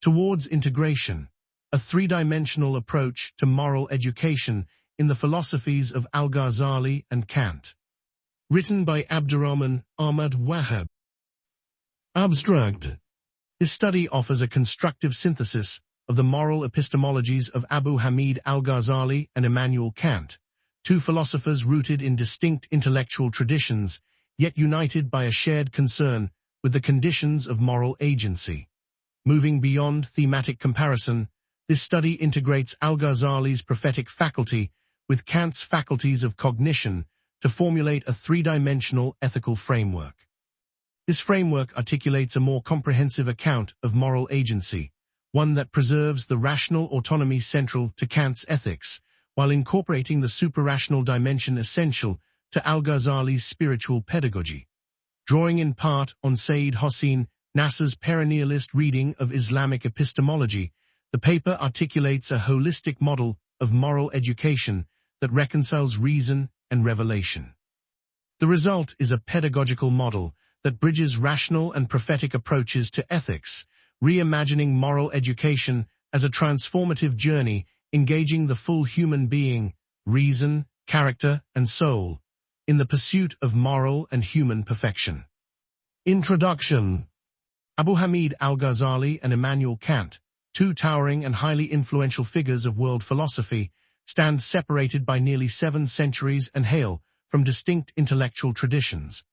Towards Integration, a three-dimensional approach to moral education in the philosophies of Al-Ghazali and Kant. Written by Abdurrahman Ahmad Wahhab. Abstract. This study offers a constructive synthesis of the moral epistemologies of Abū Ḥāmid Al-Ghazali and Immanuel Kant, two philosophers rooted in distinct intellectual traditions, yet united by a shared concern with the conditions of moral agency. Moving beyond thematic comparison, this study integrates Al-Ghazali's prophetic faculty with Kant's faculties of cognition to formulate a three-dimensional ethical framework. This framework articulates a more comprehensive account of moral agency, one that preserves the rational autonomy central to Kant's ethics, while incorporating the supra-rational dimension essential to Al-Ghazali's spiritual pedagogy. Drawing in part on Sayyid Hossein Nasr's perennialist reading of Islamic epistemology, the paper articulates a holistic model of moral education that reconciles reason and revelation. The result is a pedagogical model that bridges rational and prophetic approaches to ethics, reimagining moral education as a transformative journey engaging the full human being, reason, character, and soul, in the pursuit of moral and human perfection. Introduction. Abū Ḥāmid Al-Ghazali and Immanuel Kant, two towering and highly influential figures of world philosophy, stand separated by nearly 7 centuries and hail from distinct intellectual traditions.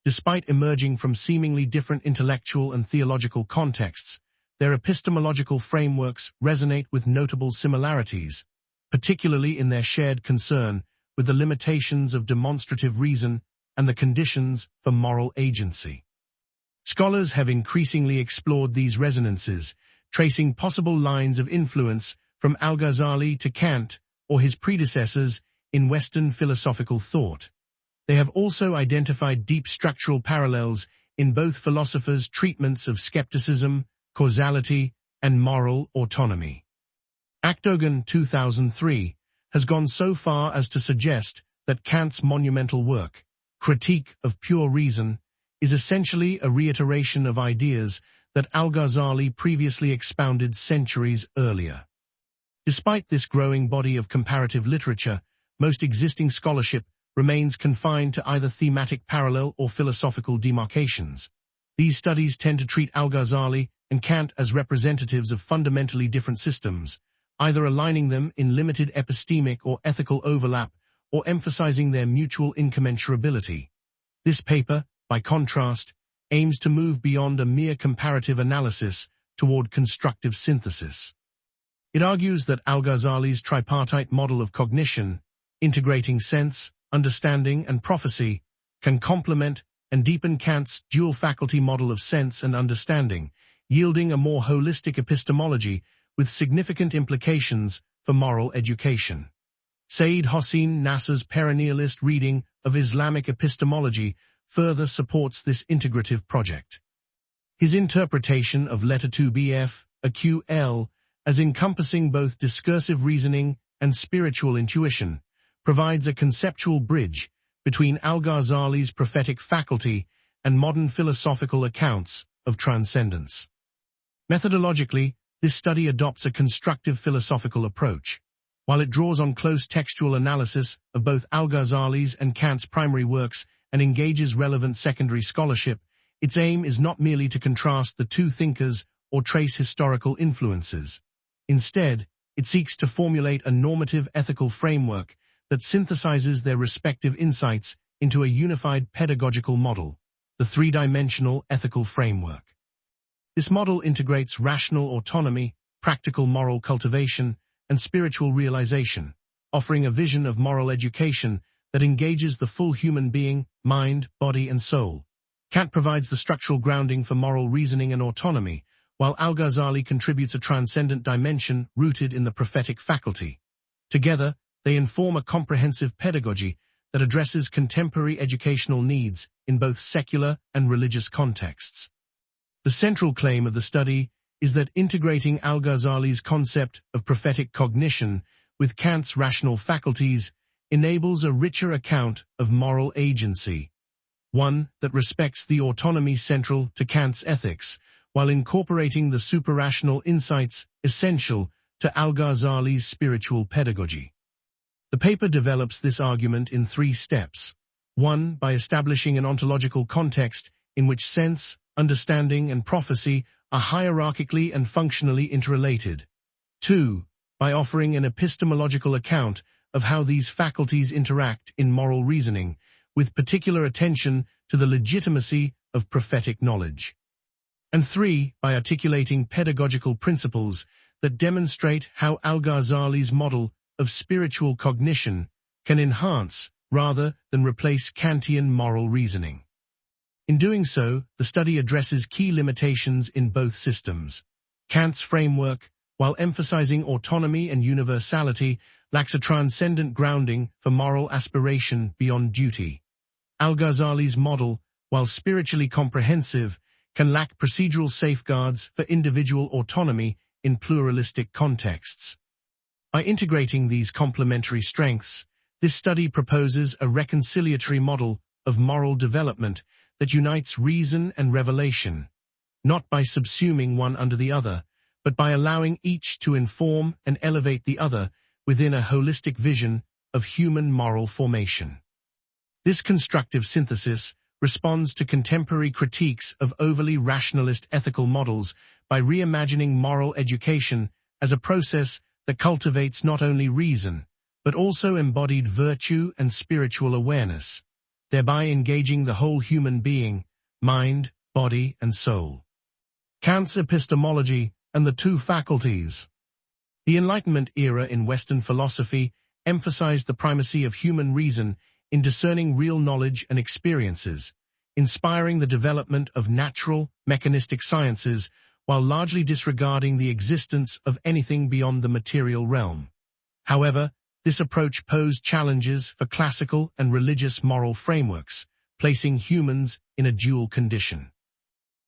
Despite emerging from seemingly different intellectual and theological contexts, their epistemological frameworks resonate with notable similarities, particularly in their shared concern with the limitations of demonstrative reason and the conditions for moral agency. Scholars have increasingly explored these resonances, tracing possible lines of influence from Al-Ghazali to Kant or his predecessors in Western philosophical thought. They have also identified deep structural parallels in both philosophers' treatments of skepticism, causality, and moral autonomy. Akdogan 2003 has gone so far as to suggest that Kant's monumental work, Critique of Pure Reason, is essentially a reiteration of ideas that Al-Ghazali previously expounded centuries earlier. Despite this growing body of comparative literature, most existing scholarship remains confined to either thematic parallel or philosophical demarcations. These studies tend to treat Al-Ghazali and Kant as representatives of fundamentally different systems, either aligning them in limited epistemic or ethical overlap or emphasizing their mutual incommensurability. This paper, by contrast, aims to move beyond a mere comparative analysis toward constructive synthesis. It argues that Al-Ghazali's tripartite model of cognition, integrating sense, understanding, and prophecy, can complement and deepen Kant's dual faculty model of sense and understanding, yielding a more holistic epistemology with significant implications for moral education. Sayyid Hossein Nasr's perennialist reading of Islamic epistemology further supports this integrative project. His interpretation of letter 2bf, AQL, as encompassing both discursive reasoning and spiritual intuition, provides a conceptual bridge between Al-Ghazali's prophetic faculty and modern philosophical accounts of transcendence. Methodologically, this study adopts a constructive philosophical approach. While it draws on close textual analysis of both Al-Ghazali's and Kant's primary works and engages relevant secondary scholarship, its aim is not merely to contrast the two thinkers or trace historical influences. Instead, it seeks to formulate a normative ethical framework that synthesizes their respective insights into a unified pedagogical model, the three-dimensional ethical framework. This model integrates rational autonomy, practical moral cultivation, and spiritual realization, offering a vision of moral education that engages the full human being, mind, body, and soul. Kant provides the structural grounding for moral reasoning and autonomy, while Al-Ghazali contributes a transcendent dimension rooted in the prophetic faculty. Together, they inform a comprehensive pedagogy that addresses contemporary educational needs in both secular and religious contexts. The central claim of the study is that integrating Al-Ghazali's concept of prophetic cognition with Kant's rational faculties enables a richer account of moral agency, one that respects the autonomy central to Kant's ethics, while incorporating the supra-rational insights essential to Al-Ghazali's spiritual pedagogy. The paper develops this argument in 3 steps. 1. By establishing an ontological context in which sense, understanding, and prophecy are hierarchically and functionally interrelated. 2. By offering an epistemological account of how these faculties interact in moral reasoning, with particular attention to the legitimacy of prophetic knowledge. And 3. By articulating pedagogical principles that demonstrate how Al-Ghazali's model of spiritual cognition can enhance rather than replace Kantian moral reasoning. In doing so, the study addresses key limitations in both systems. Kant's framework, while emphasizing autonomy and universality, lacks a transcendent grounding for moral aspiration beyond duty. Al-Ghazali's model, while spiritually comprehensive, can lack procedural safeguards for individual autonomy in pluralistic contexts. By integrating these complementary strengths, this study proposes a reconciliatory model of moral development that unites reason and revelation, not by subsuming one under the other, but by allowing each to inform and elevate the other within a holistic vision of human moral formation. This constructive synthesis responds to contemporary critiques of overly rationalist ethical models by reimagining moral education as a process that cultivates not only reason, but also embodied virtue and spiritual awareness, thereby engaging the whole human being, mind, body, and soul. Kant's epistemology and the 2 faculties. The Enlightenment era in Western philosophy emphasized the primacy of human reason in discerning real knowledge and experiences, inspiring the development of natural, mechanistic sciences while largely disregarding the existence of anything beyond the material realm. However, this approach posed challenges for classical and religious moral frameworks, placing humans in a dual condition.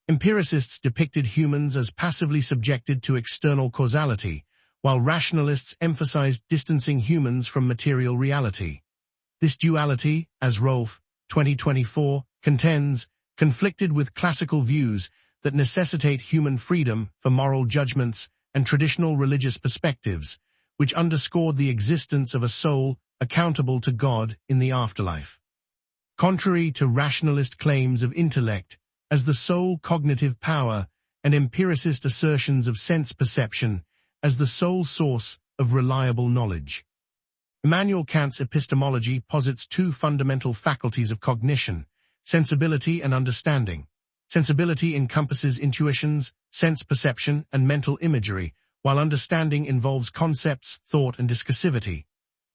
Empiricists depicted humans as passively subjected to external causality, while rationalists emphasized distancing humans from material reality. This duality, as Rolfe, 2024, contends, conflicted with classical views that necessitate human freedom for moral judgments and traditional religious perspectives, which underscored the existence of a soul accountable to God in the afterlife. Contrary to rationalist claims of intellect as the sole cognitive power and empiricist assertions of sense perception as the sole source of reliable knowledge. Immanuel Kant's epistemology posits 2 fundamental faculties of cognition, sensibility and understanding. Sensibility encompasses intuitions, sense perception, and mental imagery, while understanding involves concepts, thought, and discursivity.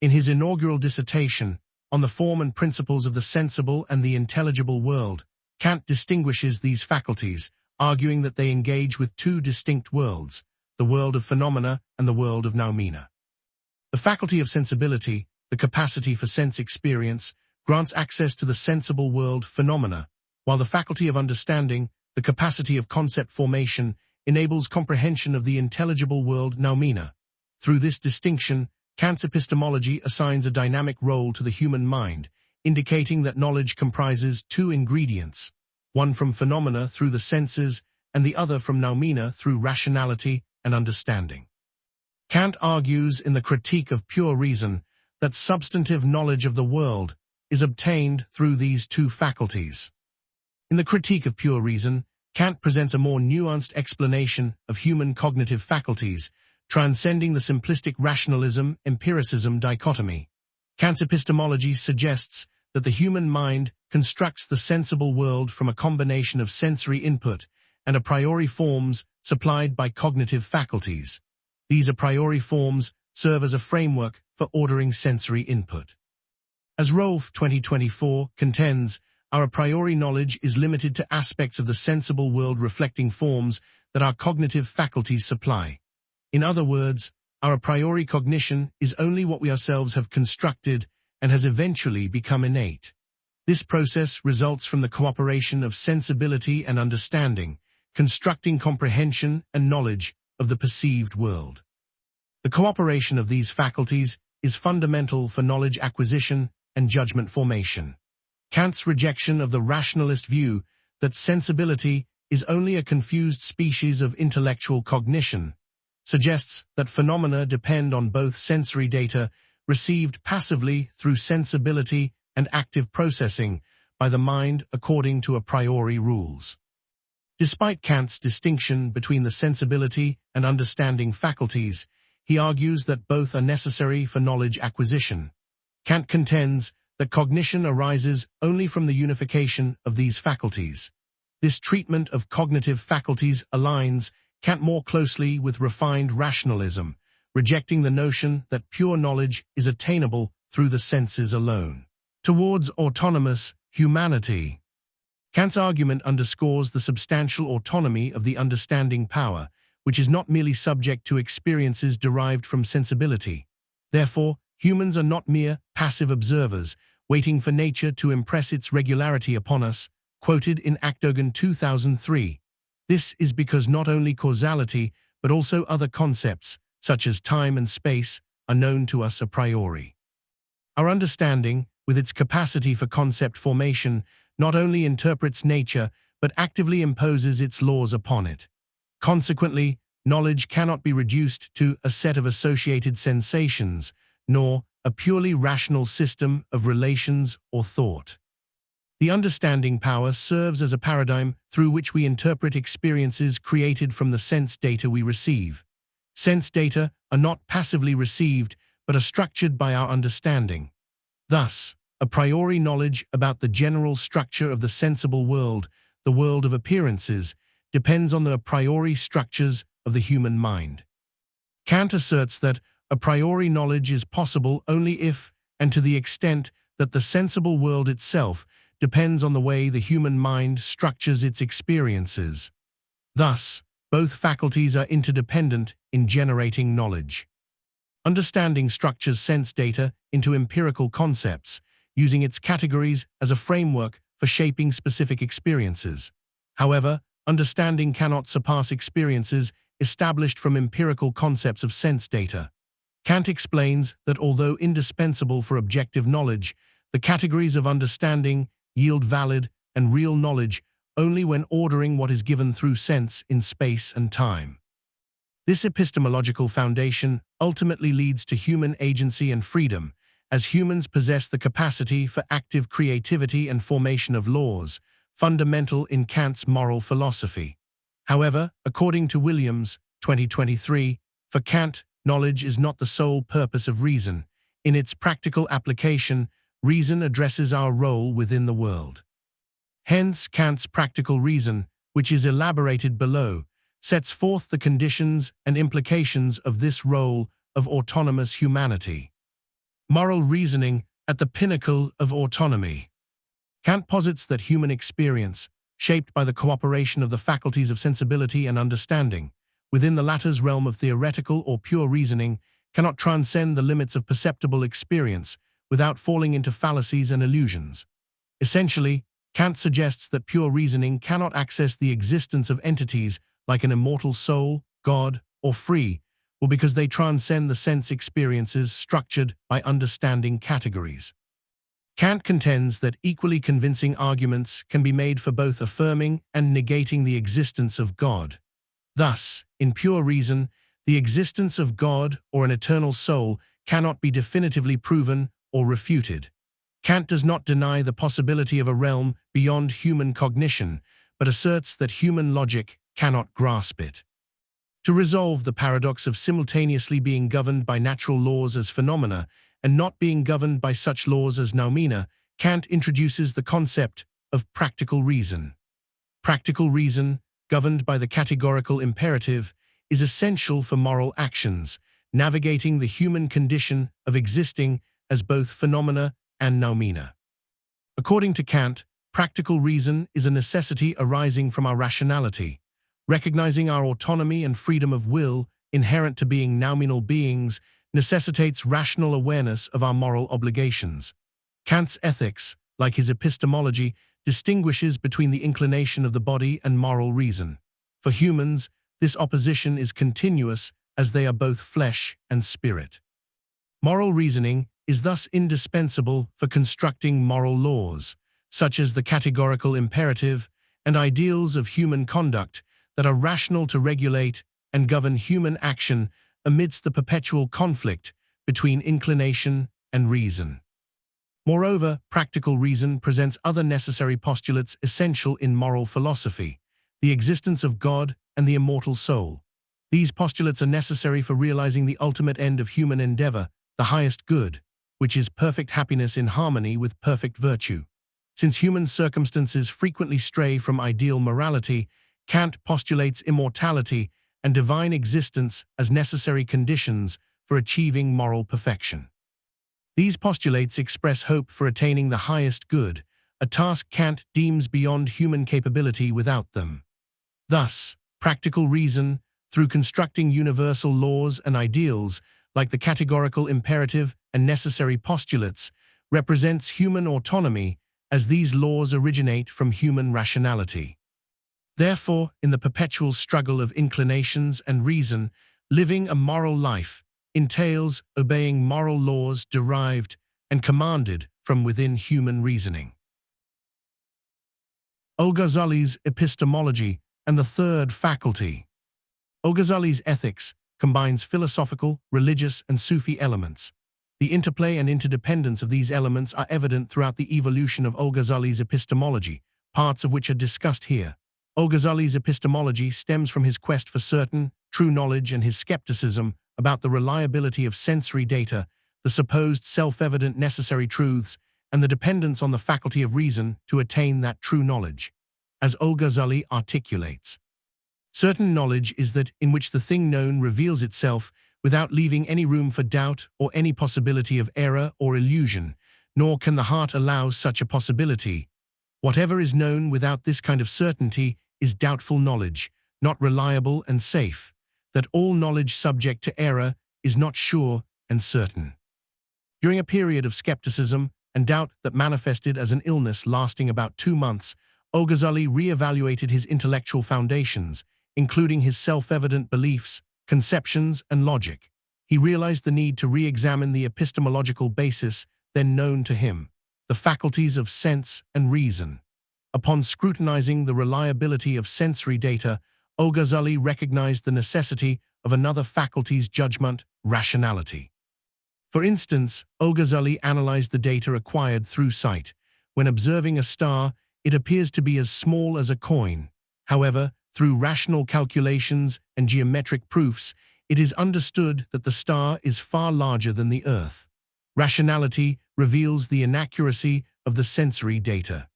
In his inaugural dissertation, On the Form and Principles of the Sensible and the Intelligible World, Kant distinguishes these faculties, arguing that they engage with 2 distinct worlds, the world of phenomena and the world of noumena. The faculty of sensibility, the capacity for sense experience, grants access to the sensible world phenomena, while the faculty of understanding, the capacity of concept formation, enables comprehension of the intelligible world noumena. Through this distinction, Kant's epistemology assigns a dynamic role to the human mind, indicating that knowledge comprises 2 ingredients, one from phenomena through the senses and the other from noumena through rationality and understanding. Kant argues in the Critique of Pure Reason that substantive knowledge of the world is obtained through these 2 faculties. In the Critique of Pure Reason, Kant presents a more nuanced explanation of human cognitive faculties, transcending the simplistic rationalism-empiricism dichotomy. Kant's epistemology suggests that the human mind constructs the sensible world from a combination of sensory input and a priori forms supplied by cognitive faculties. These a priori forms serve as a framework for ordering sensory input. As Rolfe, 2024, contends, our a priori knowledge is limited to aspects of the sensible world reflecting forms that our cognitive faculties supply. In other words, our a priori cognition is only what we ourselves have constructed and has eventually become innate. This process results from the cooperation of sensibility and understanding, constructing comprehension and knowledge of the perceived world. The cooperation of these faculties is fundamental for knowledge acquisition and judgment formation. Kant's rejection of the rationalist view that sensibility is only a confused species of intellectual cognition, suggests that phenomena depend on both sensory data received passively through sensibility and active processing by the mind according to a priori rules. Despite Kant's distinction between the sensibility and understanding faculties, he argues that both are necessary for knowledge acquisition. Kant contends that cognition arises only from the unification of these faculties. This treatment of cognitive faculties aligns Kant more closely with refined rationalism, rejecting the notion that pure knowledge is attainable through the senses alone. Towards autonomous humanity. Kant's argument underscores the substantial autonomy of the understanding power, which is not merely subject to experiences derived from sensibility. Therefore, humans are not mere passive observers, waiting for nature to impress its regularity upon us, quoted in Actogen 2003. This is because not only causality, but also other concepts, such as time and space, are known to us a priori. Our understanding, with its capacity for concept formation, not only interprets nature, but actively imposes its laws upon it. Consequently, knowledge cannot be reduced to a set of associated sensations, nor a purely rational system of relations or thought. The understanding power serves as a paradigm through which we interpret experiences created from the sense data we receive. Sense data are not passively received, but are structured by our understanding. Thus, a priori knowledge about the general structure of the sensible world, the world of appearances, depends on the a priori structures of the human mind. Kant asserts that a priori knowledge is possible only if, and to the extent, that the sensible world itself depends on the way the human mind structures its experiences. Thus, both faculties are interdependent in generating knowledge. Understanding structures sense data into empirical concepts, using its categories as a framework for shaping specific experiences. However, understanding cannot surpass experiences established from empirical concepts of sense data. Kant explains that although indispensable for objective knowledge, the categories of understanding yield valid and real knowledge only when ordering what is given through sense in space and time. This epistemological foundation ultimately leads to human agency and freedom, as humans possess the capacity for active creativity and formation of laws, fundamental in Kant's moral philosophy. However, according to Williams, 2023, for Kant, knowledge is not the sole purpose of reason. In its practical application, reason addresses our role within the world. Hence, Kant's practical reason, which is elaborated below, sets forth the conditions and implications of this role of autonomous humanity. Moral reasoning at the pinnacle of autonomy. Kant posits that human experience, shaped by the cooperation of the faculties of sensibility and understanding, within the latter's realm of theoretical or pure reasoning, cannot transcend the limits of perceptible experience without falling into fallacies and illusions. Essentially, Kant suggests that pure reasoning cannot access the existence of entities like an immortal soul, God, or free, will because they transcend the sense experiences structured by understanding categories. Kant contends that equally convincing arguments can be made for both affirming and negating the existence of God. Thus, in pure reason, the existence of God or an eternal soul cannot be definitively proven or refuted. Kant does not deny the possibility of a realm beyond human cognition, but asserts that human logic cannot grasp it. To resolve the paradox of simultaneously being governed by natural laws as phenomena and not being governed by such laws as noumena, Kant introduces the concept of practical reason. Practical reason, governed by the categorical imperative, is essential for moral actions, navigating the human condition of existing as both phenomena and noumena. According to Kant, practical reason is a necessity arising from our rationality. Recognizing our autonomy and freedom of will, inherent to being noumenal beings, necessitates rational awareness of our moral obligations. Kant's ethics, like his epistemology, distinguishes between the inclination of the body and moral reason. For humans, this opposition is continuous as they are both flesh and spirit. Moral reasoning is thus indispensable for constructing moral laws, such as the categorical imperative and ideals of human conduct that are rational to regulate and govern human action amidst the perpetual conflict between inclination and reason. Moreover, practical reason presents other necessary postulates essential in moral philosophy: the existence of God and the immortal soul. These postulates are necessary for realizing the ultimate end of human endeavor, the highest good, which is perfect happiness in harmony with perfect virtue. Since human circumstances frequently stray from ideal morality, Kant postulates immortality and divine existence as necessary conditions for achieving moral perfection. These postulates express hope for attaining the highest good, a task Kant deems beyond human capability without them. Thus, practical reason, through constructing universal laws and ideals, like the categorical imperative and necessary postulates, represents human autonomy, as these laws originate from human rationality. Therefore, in the perpetual struggle of inclinations and reason, living a moral life entails obeying moral laws derived and commanded from within human reasoning. Al-Ghazali's epistemology and the third faculty. Al-Ghazali's ethics combines philosophical, religious, and Sufi elements. The interplay and interdependence of these elements are evident throughout the evolution of Al-Ghazali's epistemology, parts of which are discussed here. Al-Ghazali's epistemology stems from his quest for certain, true knowledge and his skepticism about the reliability of sensory data, the supposed self-evident necessary truths, and the dependence on the faculty of reason to attain that true knowledge. As Al-Ghazali articulates, certain knowledge is that in which the thing known reveals itself without leaving any room for doubt or any possibility of error or illusion, nor can the heart allow such a possibility. Whatever is known without this kind of certainty is doubtful knowledge, not reliable and safe. That all knowledge subject to error is not sure and certain. During a period of skepticism and doubt that manifested as an illness lasting about 2 months, Al-Ghazali re-evaluated his intellectual foundations, including his self-evident beliefs, conceptions, and logic. He realized the need to re-examine the epistemological basis then known to him, the faculties of sense and reason. Upon scrutinizing the reliability of sensory data, Al-Ghazali recognized the necessity of another faculty's judgment, rationality. For instance, Al-Ghazali analyzed the data acquired through sight. When observing a star, it appears to be as small as a coin. However, through rational calculations and geometric proofs, it is understood that the star is far larger than the Earth. Rationality reveals the inaccuracy of the sensory data.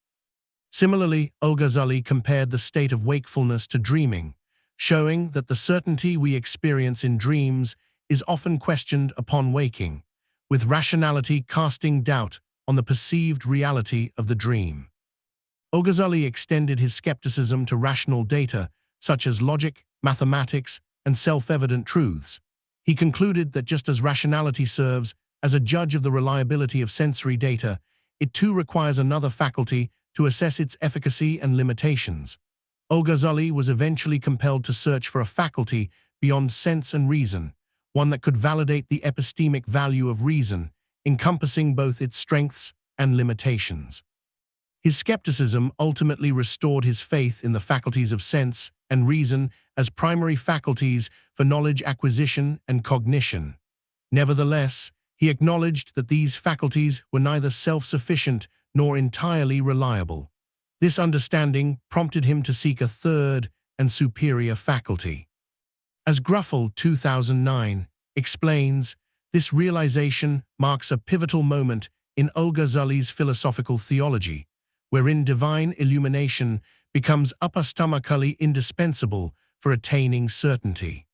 Similarly, Al-Ghazali compared the state of wakefulness to dreaming, showing that the certainty we experience in dreams is often questioned upon waking, with rationality casting doubt on the perceived reality of the dream. Al-Ghazali extended his skepticism to rational data, such as logic, mathematics, and self-evident truths. He concluded that just as rationality serves as a judge of the reliability of sensory data, it too requires another faculty to assess its efficacy and limitations. Al-Ghazali was eventually compelled to search for a faculty beyond sense and reason, one that could validate the epistemic value of reason, encompassing both its strengths and limitations. His skepticism ultimately restored his faith in the faculties of sense and reason as primary faculties for knowledge acquisition and cognition. Nevertheless, he acknowledged that these faculties were neither self-sufficient nor entirely reliable. This understanding prompted him to seek a third and superior faculty. As Gruffel 2009 explains, this realization marks a pivotal moment in Al-Ghazali's philosophical theology, wherein divine illumination becomes epistemologically indispensable for attaining certainty.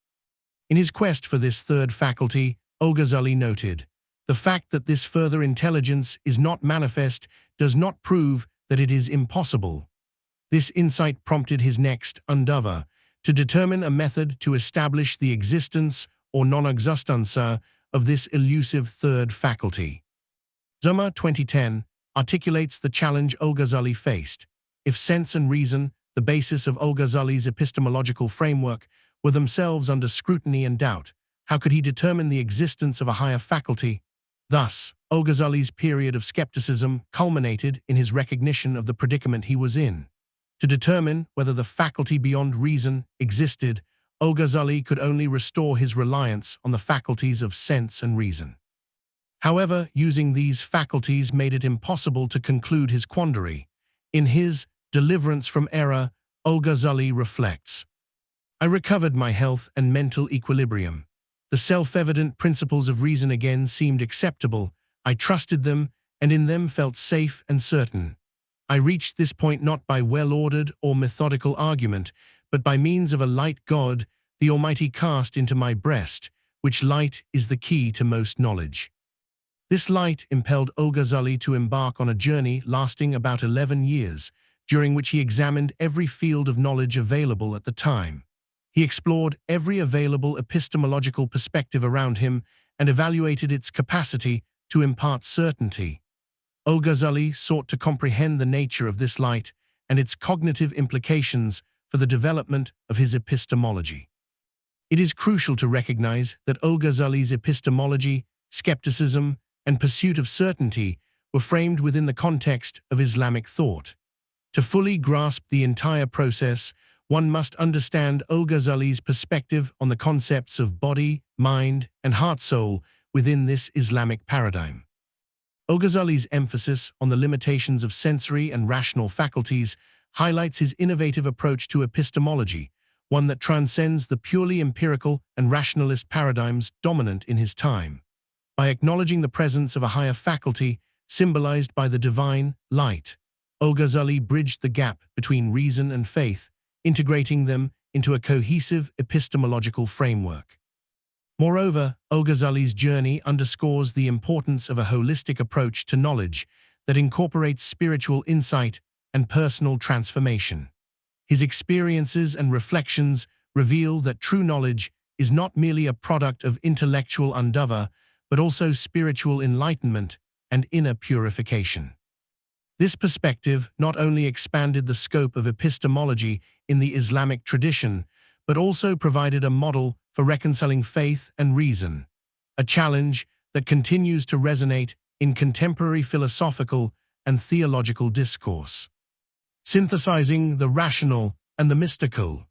In his quest for this third faculty, Al-Ghazali noted, "The fact that this further intelligence is not manifest does not prove that it is impossible." This insight prompted his next endeavor to determine a method to establish the existence or non-existence of this elusive third faculty. Zuma 2010 articulates the challenge Al-Ghazali faced. If sense and reason, the basis of Al-Ghazali's epistemological framework, were themselves under scrutiny and doubt, how could he determine the existence of a higher faculty? Thus, Al-Ghazali's period of skepticism culminated in his recognition of the predicament he was in. To determine whether the faculty beyond reason existed, Al-Ghazali could only restore his reliance on the faculties of sense and reason. However, using these faculties made it impossible to conclude his quandary. In his Deliverance from Error, Al-Ghazali reflects, "I recovered my health and mental equilibrium. The self-evident principles of reason again seemed acceptable. I trusted them, and in them felt safe and certain. I reached this point not by well-ordered or methodical argument, but by means of a light God, the Almighty cast into my breast, which light is the key to most knowledge." This light impelled Al-Ghazali to embark on a journey lasting about 11 years, during which he examined every field of knowledge available at the time. He explored every available epistemological perspective around him and evaluated its capacity to impart certainty. Al-Ghazali sought to comprehend the nature of this light and its cognitive implications for the development of his epistemology. It is crucial to recognize that Al-Ghazali's epistemology, skepticism, and pursuit of certainty were framed within the context of Islamic thought. To fully grasp the entire process, one must understand Al-Ghazali's perspective on the concepts of body, mind, and heart-soul within this Islamic paradigm. Al-Ghazali's emphasis on the limitations of sensory and rational faculties highlights his innovative approach to epistemology, one that transcends the purely empirical and rationalist paradigms dominant in his time. By acknowledging the presence of a higher faculty, symbolized by the divine light, Al-Ghazali bridged the gap between reason and faith, integrating them into a cohesive epistemological framework. Moreover, Al-Ghazali's journey underscores the importance of a holistic approach to knowledge that incorporates spiritual insight and personal transformation. His experiences and reflections reveal that true knowledge is not merely a product of intellectual endeavor, but also spiritual enlightenment and inner purification. This perspective not only expanded the scope of epistemology in the Islamic tradition, but also provided a model for reconciling faith and reason, a challenge that continues to resonate in contemporary philosophical and theological discourse. Synthesizing the rational and the mystical.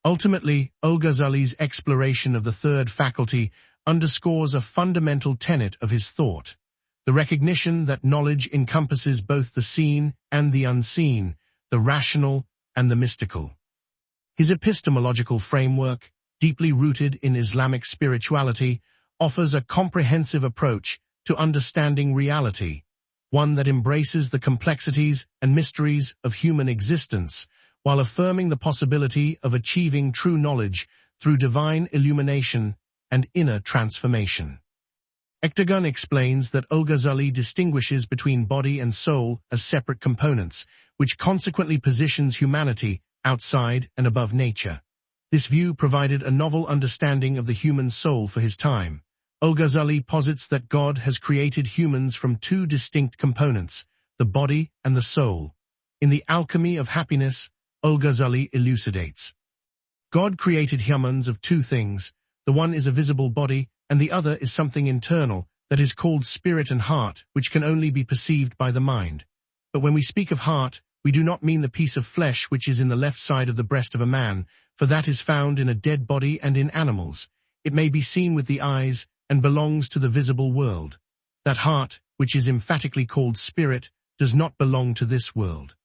Ultimately, Al-Ghazali's exploration of the third faculty underscores a fundamental tenet of his thought: the recognition that knowledge encompasses both the seen and the unseen, the rational and the mystical. His epistemological framework, deeply rooted in Islamic spirituality, offers a comprehensive approach to understanding reality, one that embraces the complexities and mysteries of human existence, while affirming the possibility of achieving true knowledge through divine illumination and inner transformation. Ektagun explains that Al-Ghazali distinguishes between body and soul as separate components, which consequently positions humanity outside and above nature. This view provided a novel understanding of the human soul for his time. Al-Ghazali posits that God has created humans from two distinct components, the body and the soul. In The Alchemy of Happiness, Al-Ghazali elucidates: God created humans of two things. The one is a visible body, and the other is something internal, that is called spirit and heart, which can only be perceived by the mind. But when we speak of heart, we do not mean the piece of flesh which is in the left side of the breast of a man, for that is found in a dead body and in animals. It may be seen with the eyes and belongs to the visible world. That heart, which is emphatically called spirit, does not belong to this world.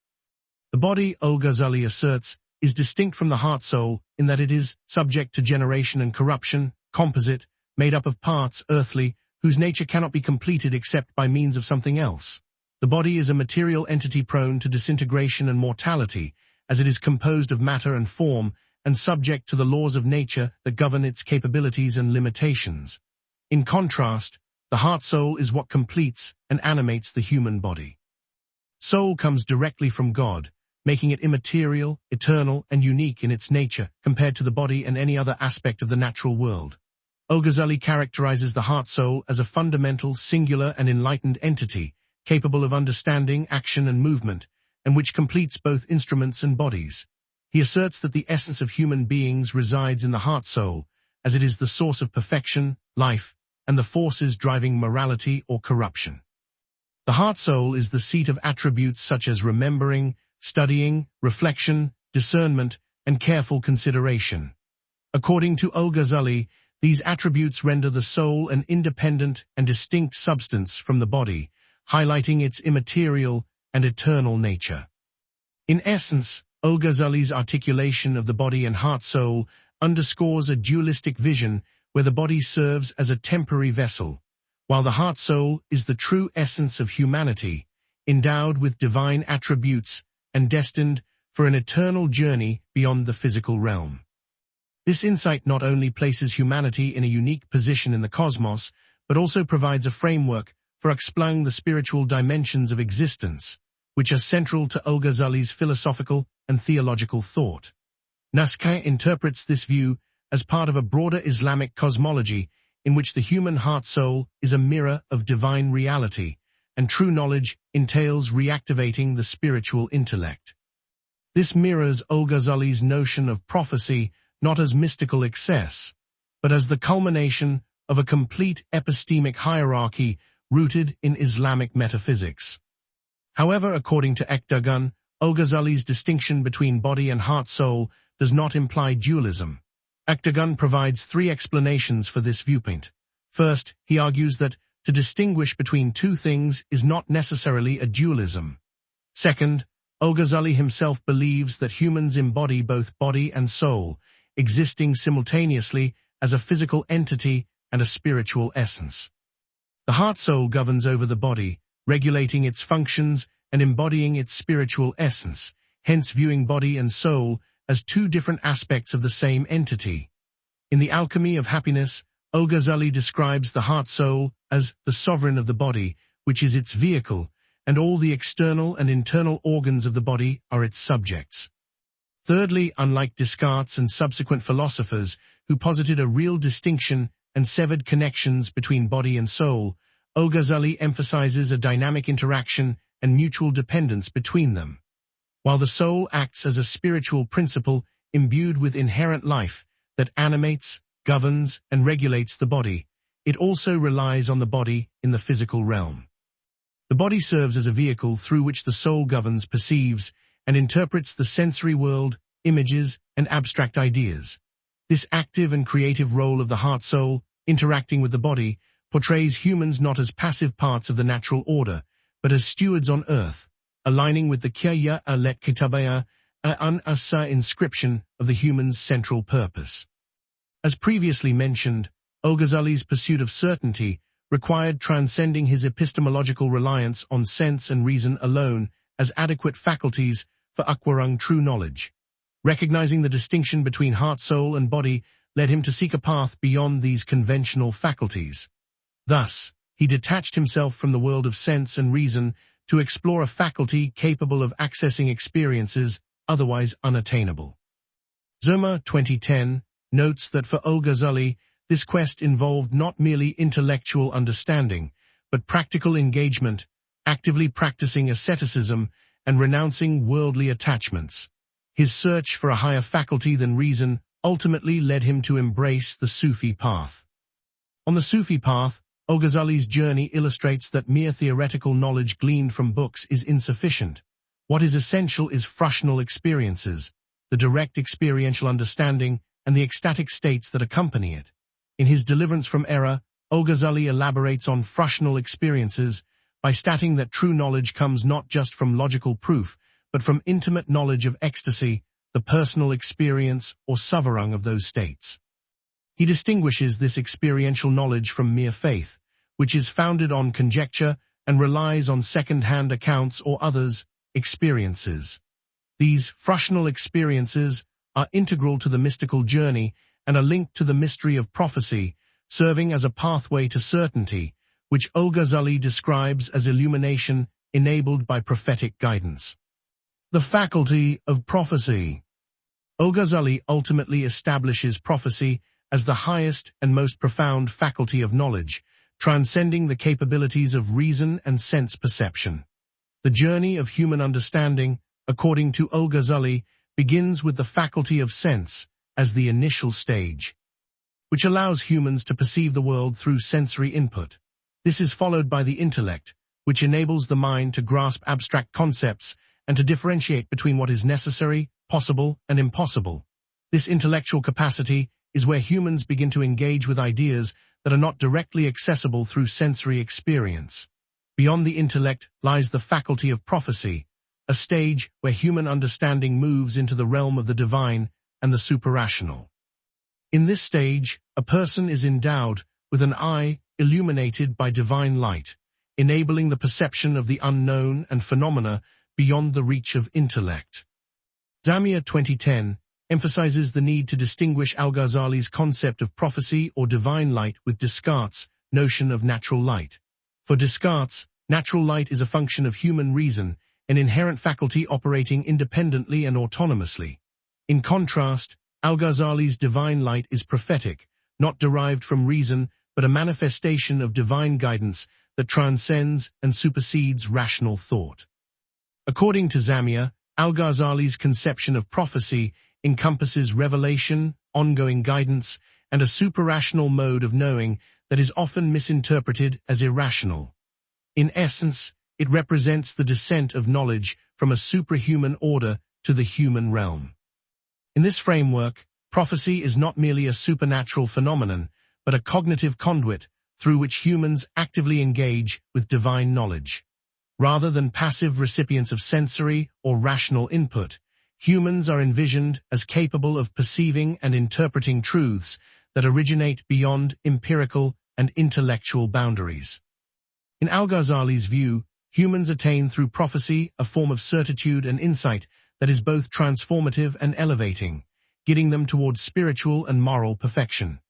The body, Al-Ghazali asserts, is distinct from the heart-soul in that it is subject to generation and corruption, composite, made up of parts, earthly, whose nature cannot be completed except by means of something else. The body is a material entity prone to disintegration and mortality, as it is composed of matter and form, and subject to the laws of nature that govern its capabilities and limitations. In contrast, the heart-soul is what completes and animates the human body. Soul comes directly from God, making it immaterial, eternal, and unique in its nature compared to the body and any other aspect of the natural world. Al-Ghazali characterizes the heart-soul as a fundamental, singular, and enlightened entity, capable of understanding, action, and movement, and which completes both instruments and bodies. He asserts that the essence of human beings resides in the heart-soul, as it is the source of perfection, life, and the forces driving morality or corruption. The heart-soul is the seat of attributes such as remembering, studying, reflection, discernment, and careful consideration. According to Al-Ghazali, these attributes render the soul an independent and distinct substance from the body, highlighting its immaterial and eternal nature. In essence, Al-Ghazali's articulation of the body and heart-soul underscores a dualistic vision where the body serves as a temporary vessel, while the heart-soul is the true essence of humanity, endowed with divine attributes and destined for an eternal journey beyond the physical realm. This insight not only places humanity in a unique position in the cosmos, but also provides a framework for exploring the spiritual dimensions of existence, which are central to Al-Ghazali's philosophical and theological thought. Naskai interprets this view as part of a broader Islamic cosmology in which the human heart-soul is a mirror of divine reality, and true knowledge entails reactivating the spiritual intellect. This mirrors Al-Ghazali's notion of prophecy not as mystical excess, but as the culmination of a complete epistemic hierarchy rooted in Islamic metaphysics. However, according to Ekdagan, Al-Ghazali's distinction between body and heart-soul does not imply dualism. Ekdagan provides three explanations for this viewpoint. First, he argues that to distinguish between two things is not necessarily a dualism. Second, Al-Ghazali himself believes that humans embody both body and soul, existing simultaneously as a physical entity and a spiritual essence. The heart-soul governs over the body, regulating its functions and embodying its spiritual essence, hence viewing body and soul as two different aspects of the same entity. In The Alchemy of Happiness, Al-Ghazali describes the heart-soul as the sovereign of the body, which is its vehicle, and all the external and internal organs of the body are its subjects. Thirdly, unlike Descartes and subsequent philosophers who posited a real distinction and severed connections between body and soul, Al-Ghazali emphasizes a dynamic interaction and mutual dependence between them. While the soul acts as a spiritual principle imbued with inherent life that animates, governs, and regulates the body, it also relies on the body in the physical realm. The body serves as a vehicle through which the soul governs, perceives, and interprets the sensory world, images, and abstract ideas. This active and creative role of the heart-soul, interacting with the body, portrays humans not as passive parts of the natural order, but as stewards on earth, aligning with the Kya Alet Kitabaya Asa inscription of the human's central purpose. As previously mentioned, Al-Ghazali's pursuit of certainty required transcending his epistemological reliance on sense and reason alone as adequate faculties for acquiring true knowledge. Recognizing the distinction between heart, soul, and body led him to seek a path beyond these conventional faculties. Thus, he detached himself from the world of sense and reason to explore a faculty capable of accessing experiences otherwise unattainable. Zoma 2010 notes that for Al-Ghazali, this quest involved not merely intellectual understanding, but practical engagement, actively practicing asceticism and renouncing worldly attachments. His search for a higher faculty than reason ultimately led him to embrace the Sufi path. On the Sufi path, Al-Ghazali's journey illustrates that mere theoretical knowledge gleaned from books is insufficient. What is essential is fractional experiences, the direct experiential understanding, and the ecstatic states that accompany it. In his Deliverance from Error, Al-Ghazali elaborates on fractional experiences by stating that true knowledge comes not just from logical proof, but from intimate knowledge of ecstasy, the personal experience or sovereign of those states. He distinguishes this experiential knowledge from mere faith, which is founded on conjecture and relies on second-hand accounts or others' experiences. These fractional experiences are integral to the mystical journey and are linked to the mystery of prophecy, serving as a pathway to certainty, which Al-Ghazali describes as illumination enabled by prophetic guidance. The faculty of prophecy. Al-Ghazali ultimately establishes prophecy as the highest and most profound faculty of knowledge, transcending the capabilities of reason and sense perception. The journey of human understanding, according to Al-Ghazali, begins with the faculty of sense as the initial stage, which allows humans to perceive the world through sensory input. This is followed by the intellect, which enables the mind to grasp abstract concepts and to differentiate between what is necessary, possible, and impossible. This intellectual capacity is where humans begin to engage with ideas that are not directly accessible through sensory experience. Beyond the intellect lies the faculty of prophecy, a stage where human understanding moves into the realm of the divine and the supra-rational. In this stage, a person is endowed with an eye illuminated by divine light, enabling the perception of the unknown and phenomena beyond the reach of intellect. Zamir 2010 emphasizes the need to distinguish Al-Ghazali's concept of prophecy or divine light with Descartes' notion of natural light. For Descartes, natural light is a function of human reason, an inherent faculty operating independently and autonomously. In contrast, Al-Ghazali's divine light is prophetic, not derived from reason, but a manifestation of divine guidance that transcends and supersedes rational thought. According to Zamir, Al-Ghazali's conception of prophecy encompasses revelation, ongoing guidance, and a supra-rational mode of knowing that is often misinterpreted as irrational. In essence, it represents the descent of knowledge from a suprahuman order to the human realm. In this framework, prophecy is not merely a supernatural phenomenon, but a cognitive conduit through which humans actively engage with divine knowledge. Rather than passive recipients of sensory or rational input, humans are envisioned as capable of perceiving and interpreting truths that originate beyond empirical and intellectual boundaries. In Al-Ghazali's view, humans attain through prophecy a form of certitude and insight that is both transformative and elevating, guiding them towards spiritual and moral perfection.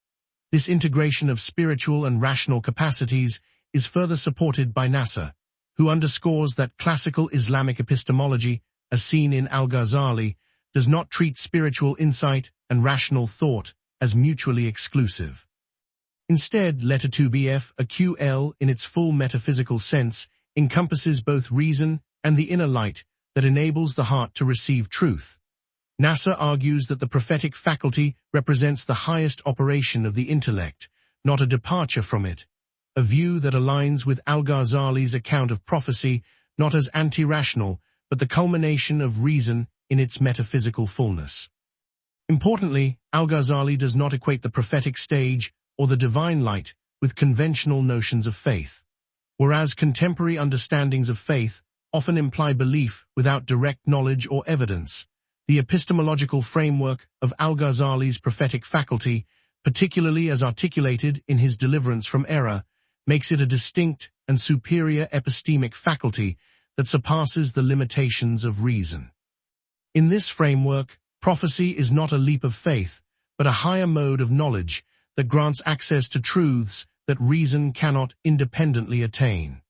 This integration of spiritual and rational capacities is further supported by Nasser, who underscores that classical Islamic epistemology, as seen in Al-Ghazali, does not treat spiritual insight and rational thought as mutually exclusive. Instead, letter 2bf, a QL in its full metaphysical sense, encompasses both reason and the inner light that enables the heart to receive truth. Nasser argues that the prophetic faculty represents the highest operation of the intellect, not a departure from it, a view that aligns with Al-Ghazali's account of prophecy not as anti-rational, but the culmination of reason in its metaphysical fullness. Importantly, Al-Ghazali does not equate the prophetic stage or the divine light with conventional notions of faith. Whereas contemporary understandings of faith often imply belief without direct knowledge or evidence, the epistemological framework of Al-Ghazali's prophetic faculty, particularly as articulated in his Deliverance from Error, makes it a distinct and superior epistemic faculty that surpasses the limitations of reason. In this framework, prophecy is not a leap of faith, but a higher mode of knowledge that grants access to truths that reason cannot independently attain.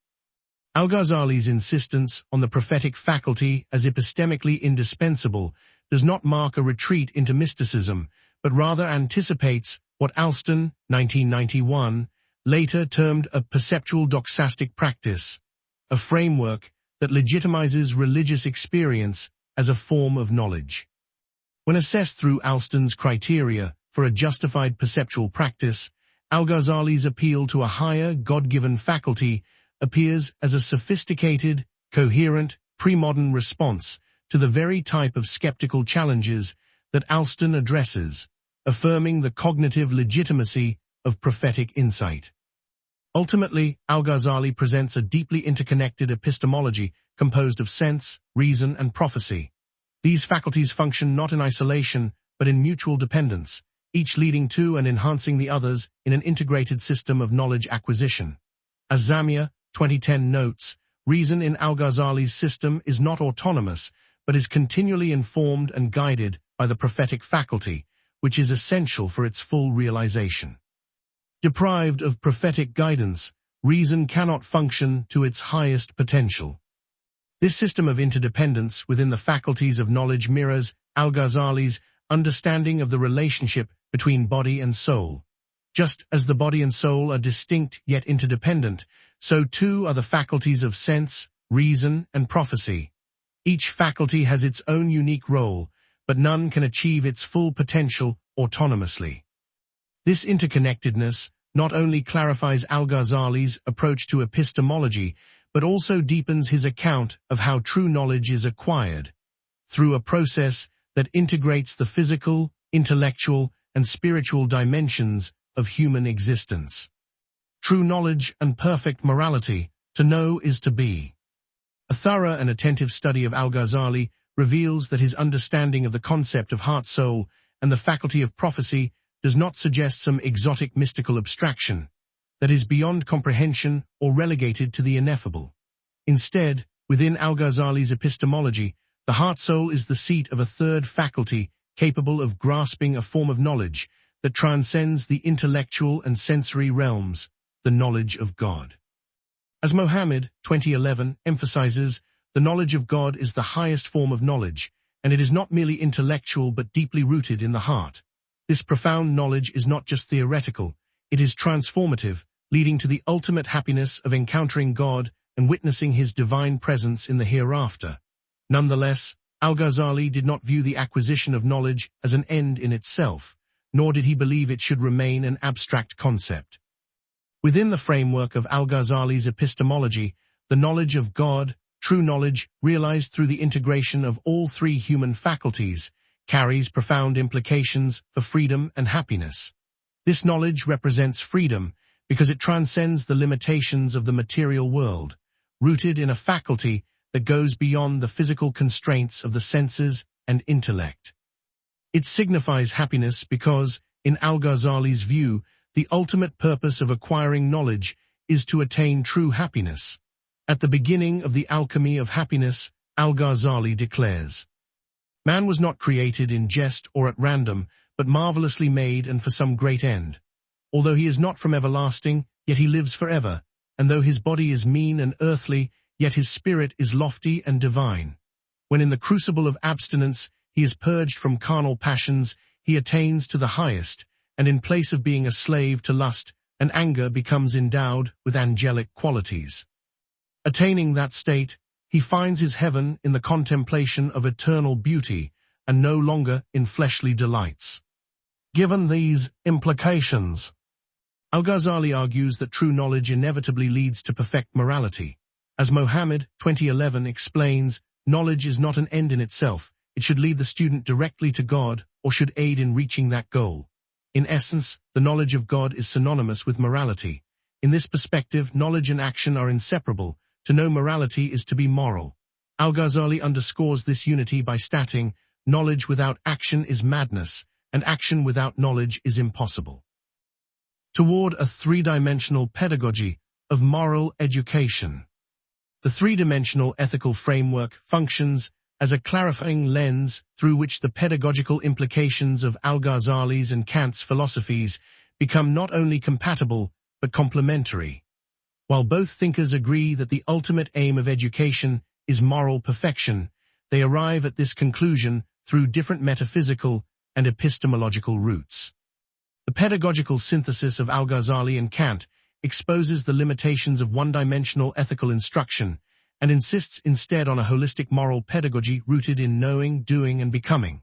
Al-Ghazali's insistence on the prophetic faculty as epistemically indispensable does not mark a retreat into mysticism, but rather anticipates what Alston, 1991, later termed a perceptual doxastic practice, a framework that legitimizes religious experience as a form of knowledge. When assessed through Alston's criteria for a justified perceptual practice, Al-Ghazali's appeal to a higher God-given faculty appears as a sophisticated, coherent, pre-modern response to the very type of skeptical challenges that Alston addresses, affirming the cognitive legitimacy of prophetic insight. Ultimately, Al-Ghazali presents a deeply interconnected epistemology composed of sense, reason, and prophecy. These faculties function not in isolation, but in mutual dependence, each leading to and enhancing the others in an integrated system of knowledge acquisition. As Zamir, 2010 notes, reason in Al-Ghazali's system is not autonomous, but is continually informed and guided by the prophetic faculty, which is essential for its full realization. Deprived of prophetic guidance, reason cannot function to its highest potential. This system of interdependence within the faculties of knowledge mirrors Al-Ghazali's understanding of the relationship between body and soul. Just as the body and soul are distinct yet interdependent, so too are the faculties of sense, reason, and prophecy. Each faculty has its own unique role, but none can achieve its full potential autonomously. This interconnectedness not only clarifies Al-Ghazali's approach to epistemology, but also deepens his account of how true knowledge is acquired, through a process that integrates the physical, intellectual, and spiritual dimensions of human existence. True knowledge and perfect morality. To know is to be. A thorough and attentive study of Al-Ghazali reveals that his understanding of the concept of heart-soul and the faculty of prophecy does not suggest some exotic mystical abstraction that is beyond comprehension or relegated to the ineffable. Instead, within Al-Ghazali's epistemology, the heart-soul is the seat of a third faculty capable of grasping a form of knowledge that transcends the intellectual and sensory realms, the knowledge of God. As Ḥāmid, 2011, emphasizes, the knowledge of God is the highest form of knowledge, and it is not merely intellectual but deeply rooted in the heart. This profound knowledge is not just theoretical, it is transformative, leading to the ultimate happiness of encountering God and witnessing his divine presence in the hereafter. Nonetheless, Al-Ghazali did not view the acquisition of knowledge as an end in itself, nor did he believe it should remain an abstract concept. Within the framework of Al-Ghazali's epistemology, the knowledge of God, true knowledge realized through the integration of all three human faculties, carries profound implications for freedom and happiness. This knowledge represents freedom because it transcends the limitations of the material world, rooted in a faculty that goes beyond the physical constraints of the senses and intellect. It signifies happiness because, in Al-Ghazali's view, the ultimate purpose of acquiring knowledge is to attain true happiness. At the beginning of the alchemy of happiness, Al-Ghazali declares, "Man was not created in jest or at random, but marvelously made and for some great end. Although he is not from everlasting, yet he lives forever, and though his body is mean and earthly, yet his spirit is lofty and divine. When in the crucible of abstinence he is purged from carnal passions, he attains to the highest, and in place of being a slave to lust and anger becomes endowed with angelic qualities. Attaining that state, he finds his heaven in the contemplation of eternal beauty and no longer in fleshly delights." Given these implications, Al-Ghazali argues that true knowledge inevitably leads to perfect morality. As Ḥāmid, 2011, explains, knowledge is not an end in itself, it should lead the student directly to God or should aid in reaching that goal. In essence, the knowledge of God is synonymous with morality. In this perspective, knowledge and action are inseparable. To know morality is to be moral. Al-Ghazali underscores this unity by stating, knowledge without action is madness, and action without knowledge is impossible. Toward a three-dimensional pedagogy of moral education. The three-dimensional ethical framework functions as a clarifying lens through which the pedagogical implications of Al-Ghazali's and Kant's philosophies become not only compatible but complementary. While both thinkers agree that the ultimate aim of education is moral perfection, they arrive at this conclusion through different metaphysical and epistemological routes. The pedagogical synthesis of Al-Ghazali and Kant exposes the limitations of one-dimensional ethical instruction and insists instead on a holistic moral pedagogy rooted in knowing, doing, and becoming.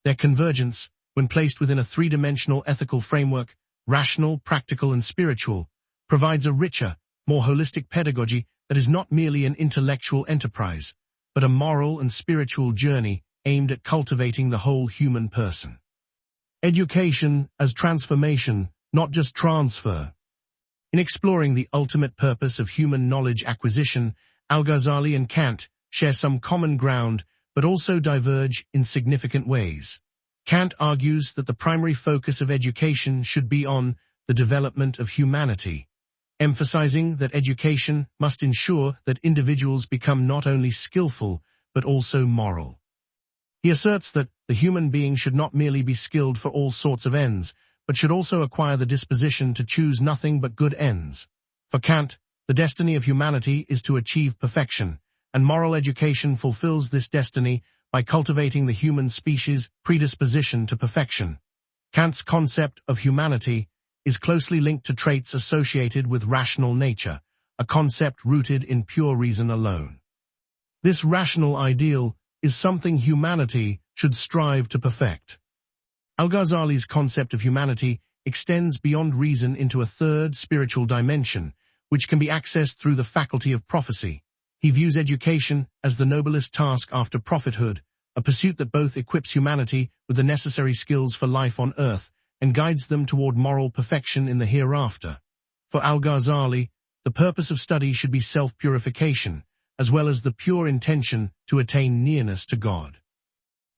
Their convergence, when placed within a three-dimensional ethical framework, rational, practical, and spiritual, provides a richer, more holistic pedagogy that is not merely an intellectual enterprise, but a moral and spiritual journey aimed at cultivating the whole human person. Education as transformation, not just transfer. In exploring the ultimate purpose of human knowledge acquisition, Al-Ghazali and Kant share some common ground but also diverge in significant ways. Kant argues that the primary focus of education should be on the development of humanity, emphasizing that education must ensure that individuals become not only skillful but also moral. He asserts that the human being should not merely be skilled for all sorts of ends, but should also acquire the disposition to choose nothing but good ends. For Kant, the destiny of humanity is to achieve perfection, and moral education fulfills this destiny by cultivating the human species' predisposition to perfection. Kant's concept of humanity is closely linked to traits associated with rational nature, a concept rooted in pure reason alone. This rational ideal is something humanity should strive to perfect. Al-Ghazali's concept of humanity extends beyond reason into a third spiritual dimension, which can be accessed through the faculty of prophecy. He views education as the noblest task after prophethood, a pursuit that both equips humanity with the necessary skills for life on earth and guides them toward moral perfection in the hereafter. For Al-Ghazali, the purpose of study should be self-purification, as well as the pure intention to attain nearness to God.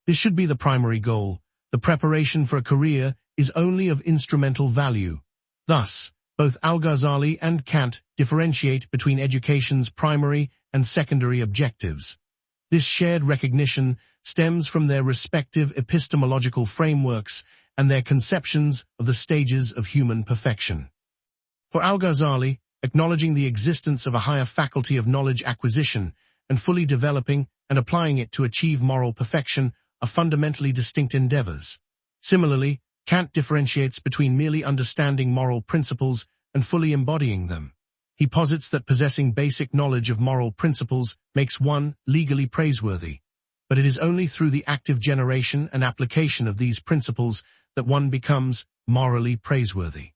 This should be the primary goal. The preparation for a career is only of instrumental value. Thus, both Al-Ghazali and Kant differentiate between education's primary and secondary objectives. This shared recognition stems from their respective epistemological frameworks and their conceptions of the stages of human perfection. For Al-Ghazali, acknowledging the existence of a higher faculty of knowledge acquisition and fully developing and applying it to achieve moral perfection are fundamentally distinct endeavors. Similarly, Kant differentiates between merely understanding moral principles and fully embodying them. He posits that possessing basic knowledge of moral principles makes one legally praiseworthy, but it is only through the active generation and application of these principles that one becomes morally praiseworthy.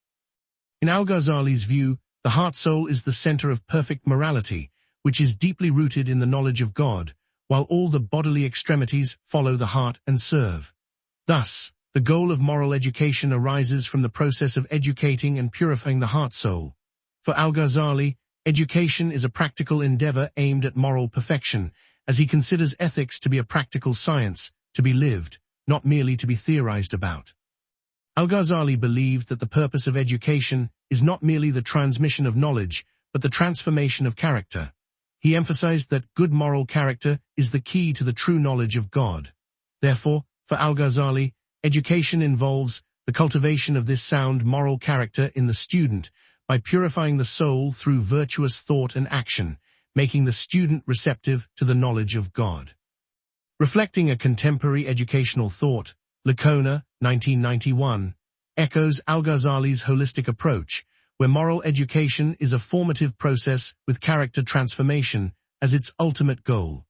In Al-Ghazali's view, the heart-soul is the center of perfect morality, which is deeply rooted in the knowledge of God, while all the bodily extremities follow the heart and serve. Thus, the goal of moral education arises from the process of educating and purifying the heart-soul. For Al-Ghazali, education is a practical endeavor aimed at moral perfection, as he considers ethics to be a practical science, to be lived, not merely to be theorized about. Al-Ghazali believed that the purpose of education is not merely the transmission of knowledge, but the transformation of character. He emphasized that good moral character is the key to the true knowledge of God. Therefore, for Al-Ghazali, education involves the cultivation of this sound moral character in the student by purifying the soul through virtuous thought and action, making the student receptive to the knowledge of God. Reflecting a contemporary educational thought, Licona, 1991, echoes Al-Ghazali's holistic approach, where moral education is a formative process with character transformation as its ultimate goal.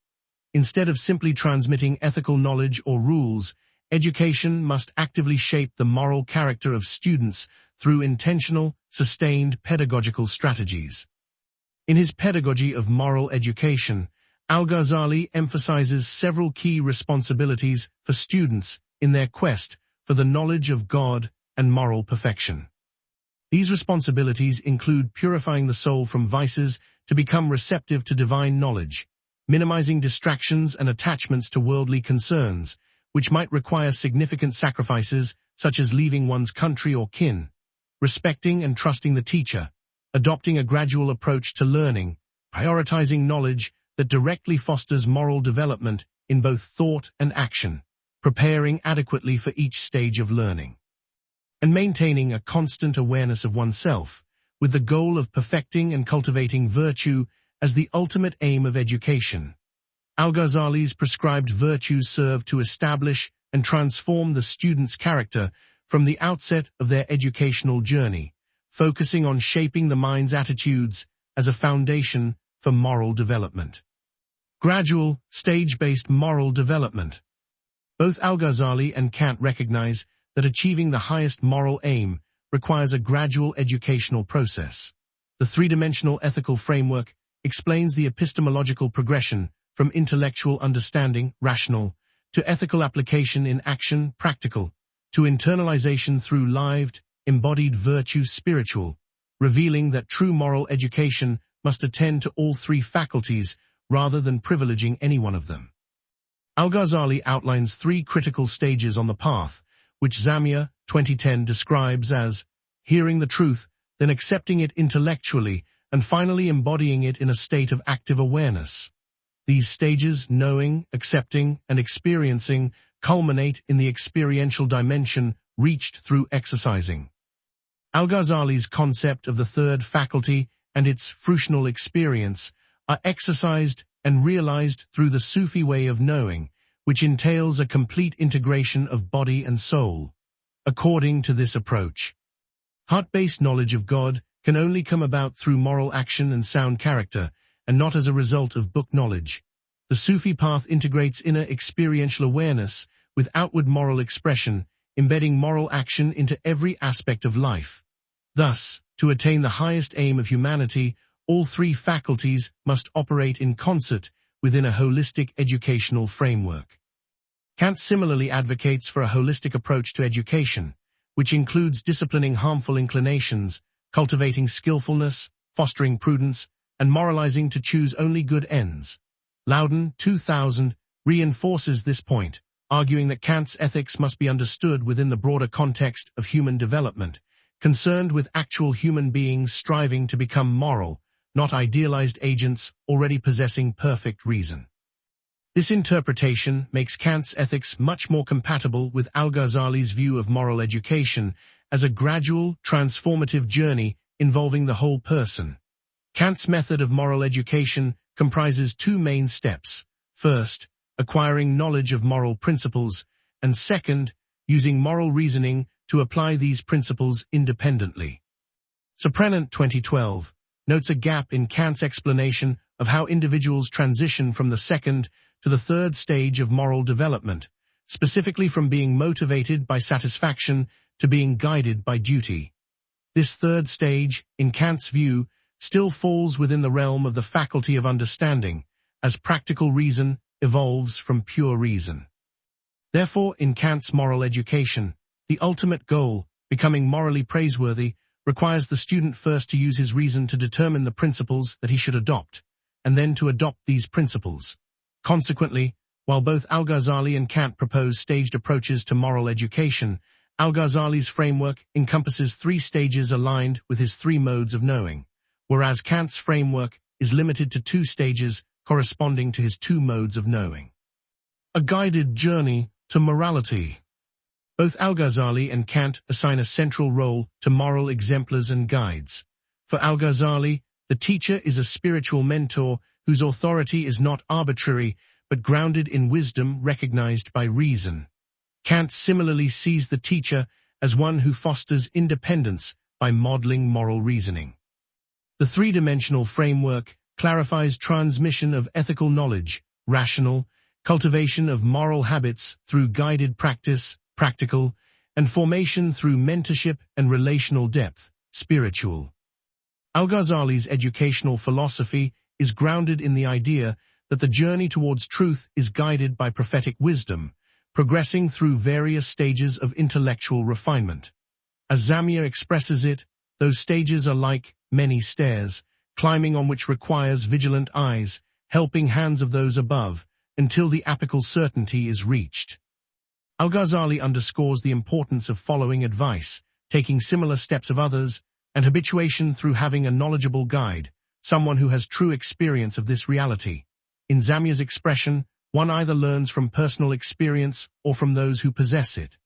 Instead of simply transmitting ethical knowledge or rules, education must actively shape the moral character of students through intentional, sustained pedagogical strategies. In his Pedagogy of Moral Education, Al-Ghazali emphasizes several key responsibilities for students in their quest for the knowledge of God and moral perfection. These responsibilities include purifying the soul from vices to become receptive to divine knowledge, minimizing distractions and attachments to worldly concerns, which might require significant sacrifices such as leaving one's country or kin, respecting and trusting the teacher, adopting a gradual approach to learning, prioritizing knowledge that directly fosters moral development in both thought and action, preparing adequately for each stage of learning, and maintaining a constant awareness of oneself, with the goal of perfecting and cultivating virtue as the ultimate aim of education. Al-Ghazali's prescribed virtues serve to establish and transform the student's character from the outset of their educational journey, focusing on shaping the mind's attitudes as a foundation for moral development. Gradual, stage-based moral development. Both Al-Ghazali and Kant recognize that achieving the highest moral aim requires a gradual educational process. The three-dimensional ethical framework explains the epistemological progression from intellectual understanding, rational, to ethical application in action, practical, to internalization through lived, embodied virtue, spiritual, revealing that true moral education must attend to all three faculties rather than privileging any one of them. Al-Ghazali outlines three critical stages on the path, which Zamir, 2010, describes as hearing the truth, then accepting it intellectually, and finally embodying it in a state of active awareness. These stages, knowing, accepting, and experiencing, culminate in the experiential dimension reached through exercising. Al-Ghazali's concept of the third faculty and its fruitional experience are exercised and realized through the Sufi way of knowing, which entails a complete integration of body and soul. According to this approach, heart-based knowledge of God can only come about through moral action and sound character, and not as a result of book knowledge. The Sufi path integrates inner experiential awareness with outward moral expression, embedding moral action into every aspect of life. Thus, to attain the highest aim of humanity, all three faculties must operate in concert within a holistic educational framework. Kant similarly advocates for a holistic approach to education, which includes disciplining harmful inclinations, cultivating skillfulness, fostering prudence, and moralizing to choose only good ends. Loudon, 2000, reinforces this point, arguing that Kant's ethics must be understood within the broader context of human development, concerned with actual human beings striving to become moral, not idealized agents already possessing perfect reason. This interpretation makes Kant's ethics much more compatible with Al-Ghazali's view of moral education as a gradual, transformative journey involving the whole person. Kant's method of moral education comprises two main steps. First, acquiring knowledge of moral principles, and second, using moral reasoning to apply these principles independently. Supra-rational 2012 notes a gap in Kant's explanation of how individuals transition from the second to the third stage of moral development, specifically from being motivated by satisfaction to being guided by duty. This third stage, in Kant's view, still falls within the realm of the faculty of understanding, as practical reason evolves from pure reason. Therefore, in Kant's moral education, the ultimate goal, becoming morally praiseworthy, requires the student first to use his reason to determine the principles that he should adopt, and then to adopt these principles. Consequently, while both Al-Ghazali and Kant propose staged approaches to moral education, Al-Ghazali's framework encompasses three stages aligned with his three modes of knowing, whereas Kant's framework is limited to two stages corresponding to his two modes of knowing. A guided journey to morality. Both Al-Ghazali and Kant assign a central role to moral exemplars and guides. For Al-Ghazali, the teacher is a spiritual mentor whose authority is not arbitrary but grounded in wisdom recognized by reason. Kant similarly sees the teacher as one who fosters independence by modeling moral reasoning. The three-dimensional framework clarifies transmission of ethical knowledge, rational, cultivation of moral habits through guided practice, practical, and formation through mentorship and relational depth, spiritual. Al-Ghazali's educational philosophy is grounded in the idea that the journey towards truth is guided by prophetic wisdom, progressing through various stages of intellectual refinement. As Zamir expresses it, those stages are like many stairs, climbing on which requires vigilant eyes, helping hands of those above, until the apical certainty is reached. Al-Ghazali underscores the importance of following advice, taking similar steps of others, and habituation through having a knowledgeable guide, someone who has true experience of this reality. In Zamir's expression, one either learns from personal experience or from those who possess it.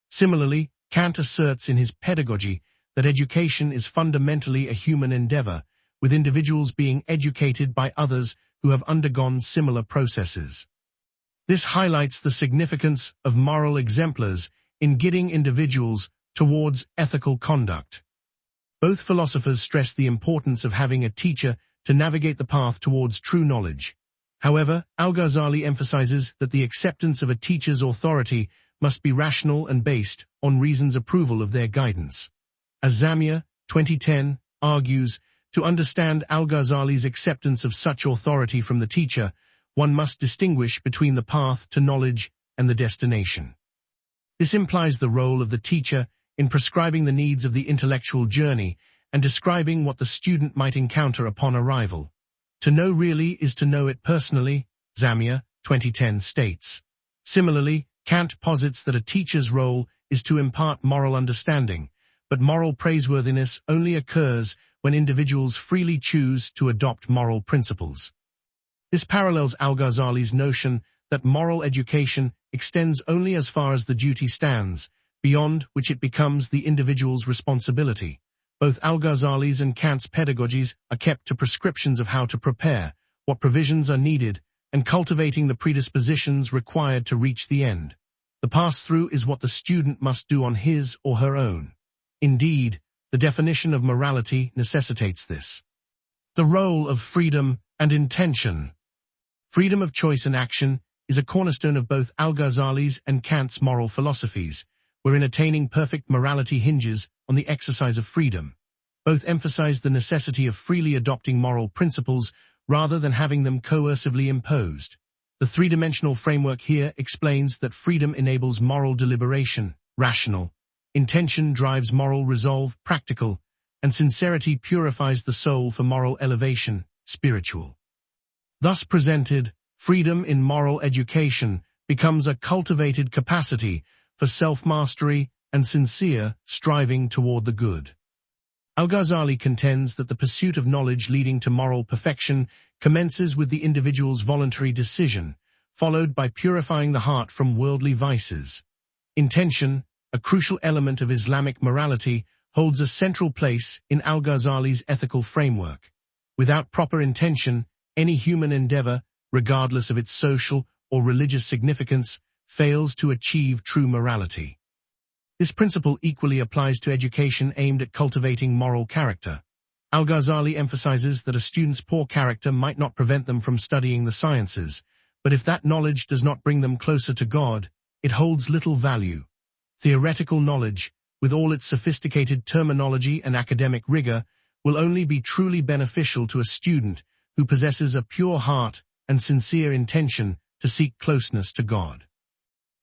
Similarly, Kant asserts in his pedagogy that education is fundamentally a human endeavor, with individuals being educated by others who have undergone similar processes. This highlights the significance of moral exemplars in guiding individuals towards ethical conduct. Both philosophers stress the importance of having a teacher to navigate the path towards true knowledge. However, Al-Ghazali emphasizes that the acceptance of a teacher's authority must be rational and based on reason's approval of their guidance. As Zamir, 2010, argues, to understand Al-Ghazali's acceptance of such authority from the teacher, one must distinguish between the path to knowledge and the destination. This implies the role of the teacher in prescribing the needs of the intellectual journey and describing what the student might encounter upon arrival. To know really is to know it personally, Zamir, 2010 states. Similarly, Kant posits that a teacher's role is to impart moral understanding, but moral praiseworthiness only occurs when individuals freely choose to adopt moral principles. This parallels Al-Ghazali's notion that moral education extends only as far as the duty stands, beyond which it becomes the individual's responsibility. Both Al-Ghazali's and Kant's pedagogies are kept to prescriptions of how to prepare, what provisions are needed, and cultivating the predispositions required to reach the end. The pass-through is what the student must do on his or her own. Indeed, the definition of morality necessitates this. The role of freedom and intention. Freedom of choice and action is a cornerstone of both Al-Ghazali's and Kant's moral philosophies, wherein attaining perfect morality hinges on the exercise of freedom. Both emphasize the necessity of freely adopting moral principles rather than having them coercively imposed. The three-dimensional framework here explains that freedom enables moral deliberation, rational, intention drives moral resolve, practical, and sincerity purifies the soul for moral elevation, spiritual. Thus presented, freedom in moral education becomes a cultivated capacity for self-mastery and sincere striving toward the good. Al-Ghazali contends that the pursuit of knowledge leading to moral perfection commences with the individual's voluntary decision, followed by purifying the heart from worldly vices. Intention, a crucial element of Islamic morality, holds a central place in Al-Ghazali's ethical framework. Without proper intention, any human endeavor, regardless of its social or religious significance, fails to achieve true morality. This principle equally applies to education aimed at cultivating moral character. Al-Ghazali emphasizes that a student's poor character might not prevent them from studying the sciences, but if that knowledge does not bring them closer to God, it holds little value. Theoretical knowledge, with all its sophisticated terminology and academic rigor, will only be truly beneficial to a student who possesses a pure heart and sincere intention to seek closeness to God.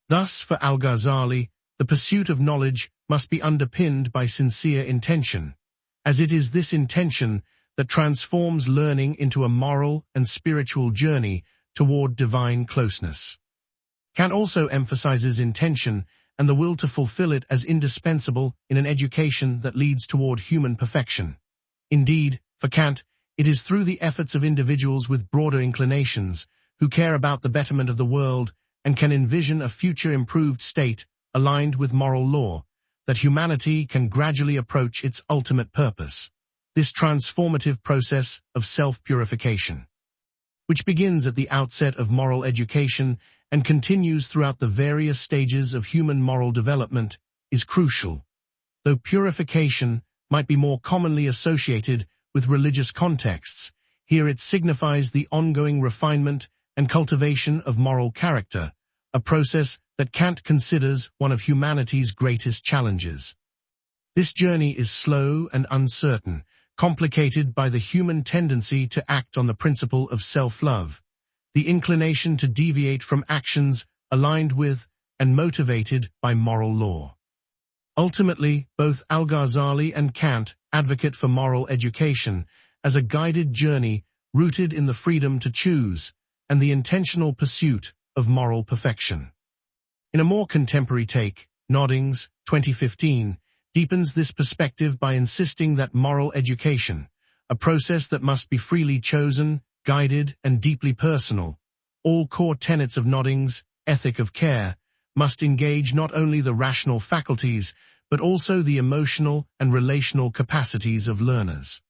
Thus, for Al-Ghazali, the pursuit of knowledge must be underpinned by sincere intention, as it is this intention that transforms learning into a moral and spiritual journey toward divine closeness. Kant also emphasizes intention and the will to fulfill it as indispensable in an education that leads toward human perfection. Indeed, for Kant, it is through the efforts of individuals with broader inclinations, who care about the betterment of the world and can envision a future improved state aligned with moral law, that humanity can gradually approach its ultimate purpose, this transformative process of self-purification, which begins at the outset of moral education and continues throughout the various stages of human moral development, is crucial. Though purification might be more commonly associated with religious contexts, here it signifies the ongoing refinement and cultivation of moral character, a process that Kant considers one of humanity's greatest challenges. This journey is slow and uncertain, complicated by the human tendency to act on the principle of self-love, the inclination to deviate from actions aligned with and motivated by moral law. Ultimately, both Al-Ghazali and Kant advocate for moral education as a guided journey rooted in the freedom to choose and the intentional pursuit of moral perfection. In a more contemporary take, Noddings, 2015, deepens this perspective by insisting that moral education, a process that must be freely chosen, guided, and deeply personal, all core tenets of Noddings' ethic of care, must engage not only the rational faculties, but also the emotional and relational capacities of learners.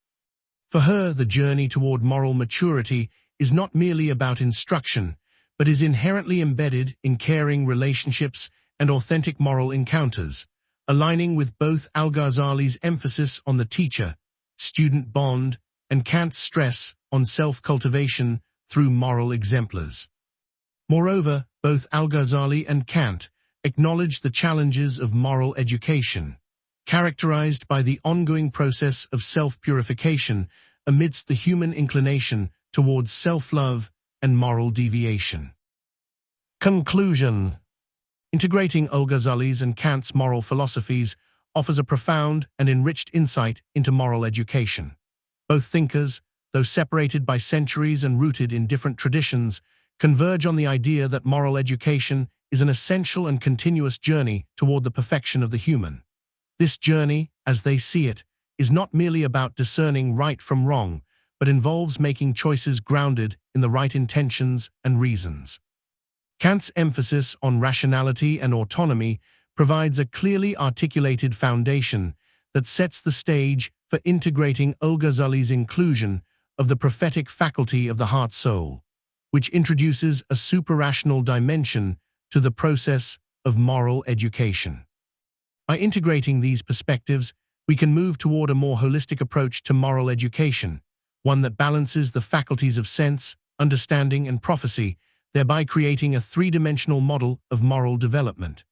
For her, the journey toward moral maturity is not merely about instruction, but is inherently embedded in caring relationships and authentic moral encounters, aligning with both Al-Ghazali's emphasis on the teacher-student bond and Kant's stress on self-cultivation through moral exemplars. Moreover, both Al-Ghazali and Kant acknowledge the challenges of moral education, characterized by the ongoing process of self-purification amidst the human inclination towards self-love and moral deviation. Conclusion. Integrating Al-Ghazali's and Kant's moral philosophies offers a profound and enriched insight into moral education. Both thinkers, though separated by centuries and rooted in different traditions, converge on the idea that moral education is an essential and continuous journey toward the perfection of the human. This journey, as they see it, is not merely about discerning right from wrong, but involves making choices grounded in the right intentions and reasons. Kant's emphasis on rationality and autonomy provides a clearly articulated foundation that sets the stage for integrating Al-Ghazali's inclusion of the prophetic faculty of the heart-soul, which introduces a supra-rational dimension to the process of moral education. By integrating these perspectives, we can move toward a more holistic approach to moral education, one that balances the faculties of sense, understanding, and prophecy, thereby creating a three-dimensional model of moral development.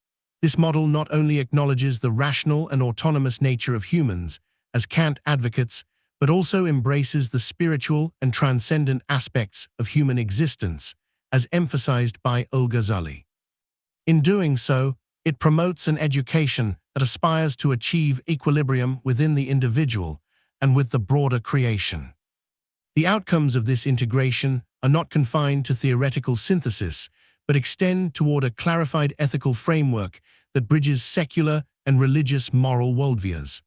This model not only acknowledges the rational and autonomous nature of humans, as Kant advocates, but also embraces the spiritual and transcendent aspects of human existence, as emphasized by Al-Ghazali. In doing so, it promotes an education that aspires to achieve equilibrium within the individual and with the broader creation. The outcomes of this integration are not confined to theoretical synthesis, but extend toward a clarified ethical framework that bridges secular and religious moral worldviews.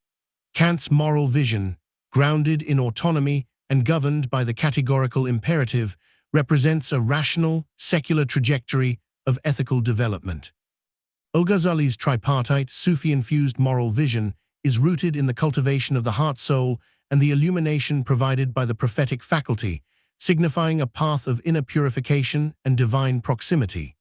Kant's moral vision, grounded in autonomy and governed by the categorical imperative, represents a rational, secular trajectory of ethical development. Al-Ghazali's tripartite, Sufi-infused moral vision is rooted in the cultivation of the heart-soul and the illumination provided by the prophetic faculty, signifying a path of inner purification and divine proximity.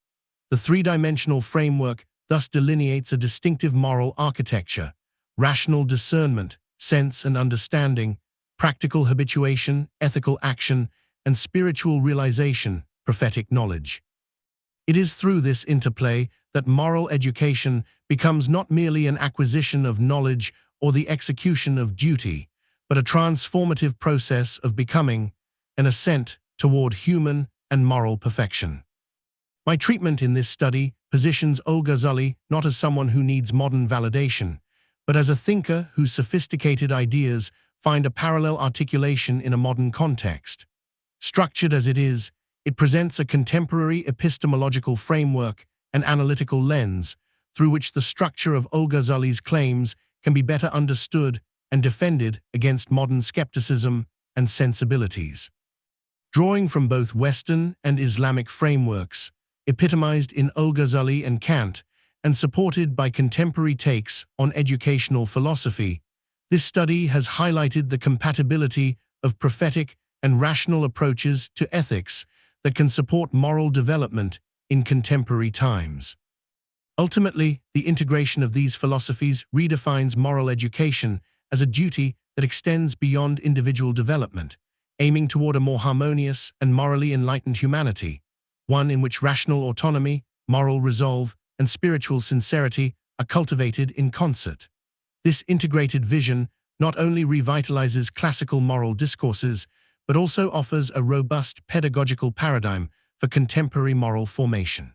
The three-dimensional framework thus delineates a distinctive moral architecture: rational discernment, sense and understanding; practical habituation, ethical action; and spiritual realization, prophetic knowledge. It is through this interplay that moral education becomes not merely an acquisition of knowledge or the execution of duty, but a transformative process of becoming, an ascent toward human and moral perfection. My treatment in this study positions Al-Ghazali not as someone who needs modern validation, but as a thinker whose sophisticated ideas find a parallel articulation in a modern context. Structured as it is, it presents a contemporary epistemological framework and analytical lens through which the structure of Al-Ghazali's claims can be better understood and defended against modern skepticism and sensibilities. Drawing from both Western and Islamic frameworks, epitomized in Al-Ghazali and Kant, and supported by contemporary takes on educational philosophy, this study has highlighted the compatibility of prophetic and rational approaches to ethics that can support moral development in contemporary times. Ultimately, the integration of these philosophies redefines moral education as a duty that extends beyond individual development, aiming toward a more harmonious and morally enlightened humanity, one in which rational autonomy, moral resolve, and spiritual sincerity are cultivated in concert. This integrated vision not only revitalizes classical moral discourses, but also offers a robust pedagogical paradigm for contemporary moral formation.